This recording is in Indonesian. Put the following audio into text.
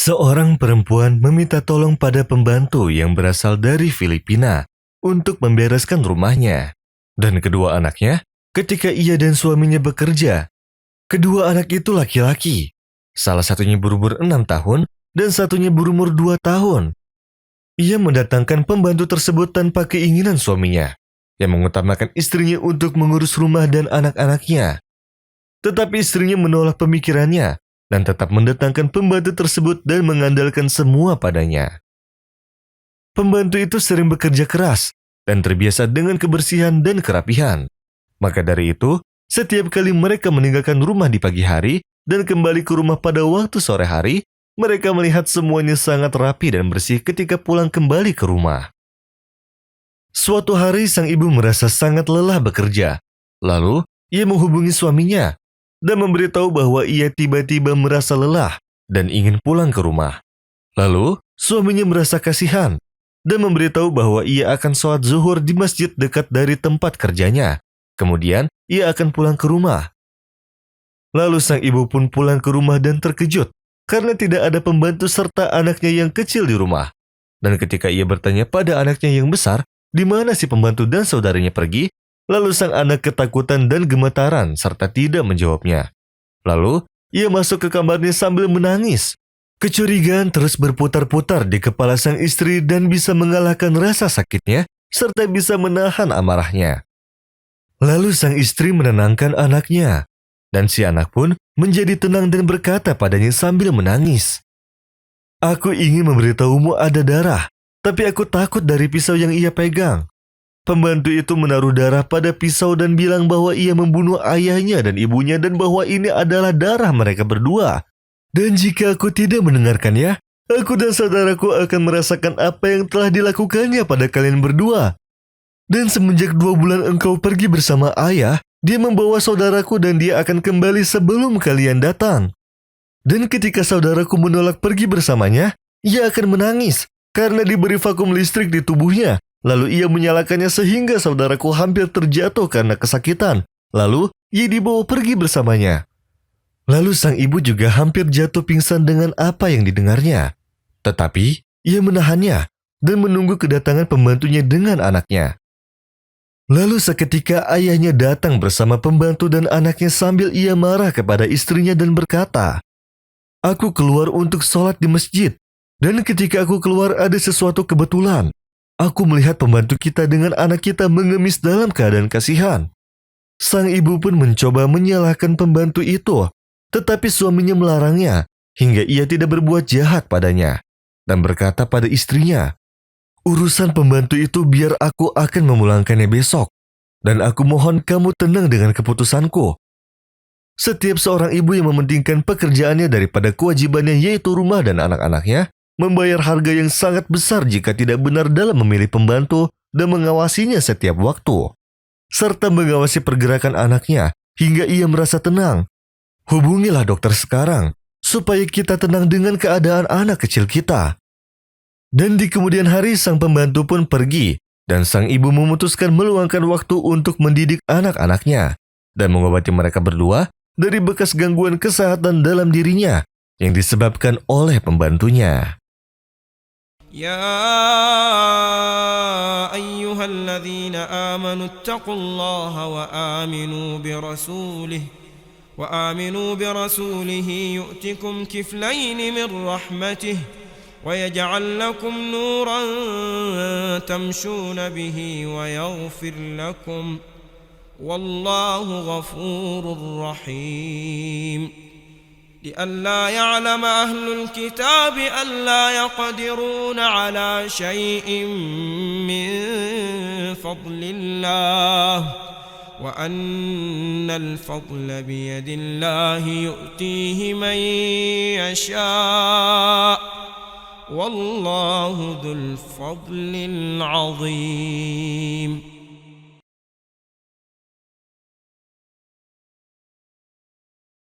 Seorang perempuan meminta tolong pada pembantu yang berasal dari Filipina untuk membereskan rumahnya. Dan kedua anaknya, ketika ia dan suaminya bekerja, kedua anak itu laki-laki. Salah satunya berumur 6 tahun dan satunya berumur 2 tahun. Ia mendatangkan pembantu tersebut tanpa keinginan suaminya, yang mengutamakan istrinya untuk mengurus rumah dan anak-anaknya. Tetapi istrinya menolak pemikirannya dan tetap mendatangkan pembantu tersebut dan mengandalkan semua padanya. Pembantu itu sering bekerja keras dan terbiasa dengan kebersihan dan kerapihan. Maka dari itu, setiap kali mereka meninggalkan rumah di pagi hari dan kembali ke rumah pada waktu sore hari, mereka melihat semuanya sangat rapi dan bersih ketika pulang kembali ke rumah. Suatu hari sang ibu merasa sangat lelah bekerja. Lalu, ia menghubungi suaminya dan memberitahu bahwa ia tiba-tiba merasa lelah dan ingin pulang ke rumah. Lalu, suaminya merasa kasihan dan memberitahu bahwa ia akan sholat zuhur di masjid dekat dari tempat kerjanya. Kemudian, ia akan pulang ke rumah. Lalu sang ibu pun pulang ke rumah dan terkejut karena tidak ada pembantu serta anaknya yang kecil di rumah. Dan ketika ia bertanya pada anaknya yang besar, di mana si pembantu dan saudaranya pergi, lalu sang anak ketakutan dan gemetaran serta tidak menjawabnya. Lalu, ia masuk ke kamarnya sambil menangis. Kecurigaan terus berputar-putar di kepala sang istri dan bisa mengalahkan rasa sakitnya serta bisa menahan amarahnya. Lalu sang istri menenangkan anaknya, dan si anak pun menjadi tenang dan berkata padanya sambil menangis, "Aku ingin memberitahumu ada darah, tapi aku takut dari pisau yang ia pegang." Pembantu itu menaruh darah pada pisau dan bilang bahwa ia membunuh ayahnya dan ibunya dan bahwa ini adalah darah mereka berdua. Dan jika aku tidak mendengarkannya, aku dan saudaraku akan merasakan apa yang telah dilakukannya pada kalian berdua. Dan semenjak 2 bulan engkau pergi bersama ayah, dia membawa saudaraku dan dia akan kembali sebelum kalian datang. Dan ketika saudaraku menolak pergi bersamanya, ia akan menangis karena diberi vakum listrik di tubuhnya. Lalu ia menyalakannya sehingga saudaraku hampir terjatuh karena kesakitan. Lalu ia dibawa pergi bersamanya. Lalu sang ibu juga hampir jatuh pingsan dengan apa yang didengarnya. Tetapi ia menahannya dan menunggu kedatangan pembantunya dengan anaknya. Lalu seketika ayahnya datang bersama pembantu dan anaknya sambil ia marah kepada istrinya dan berkata, "Aku keluar untuk sholat di masjid, dan ketika aku keluar ada sesuatu kebetulan. Aku melihat pembantu kita dengan anak kita mengemis dalam keadaan kasihan." Sang ibu pun mencoba menyalahkan pembantu itu, tetapi suaminya melarangnya hingga ia tidak berbuat jahat padanya dan berkata pada istrinya, "Urusan pembantu itu biar aku akan memulangkannya besok, dan aku mohon kamu tenang dengan keputusanku." Setiap seorang ibu yang mementingkan pekerjaannya daripada kewajibannya yaitu rumah dan anak-anaknya, membayar harga yang sangat besar jika tidak benar dalam memilih pembantu dan mengawasinya setiap waktu, serta mengawasi pergerakan anaknya hingga ia merasa tenang. Hubungilah dokter sekarang, supaya kita tenang dengan keadaan anak kecil kita. Dan di kemudian hari sang pembantu pun pergi, dan sang ibu memutuskan meluangkan waktu untuk mendidik anak-anaknya, dan mengobati mereka berdua dari bekas gangguan kesehatan dalam dirinya yang disebabkan oleh pembantunya. يا أيها الذين آمنوا اتقوا الله وآمنوا برسوله يؤتكم كفلين من رحمته ويجعل لكم نورا تمشون به ويغفر لكم والله غفور رحيم لئلا يعلم أهل الكتاب ألا يقدرون على شيء من فضل الله وأن الفضل بيد الله يؤتيه من يشاء والله ذو الفضل العظيم.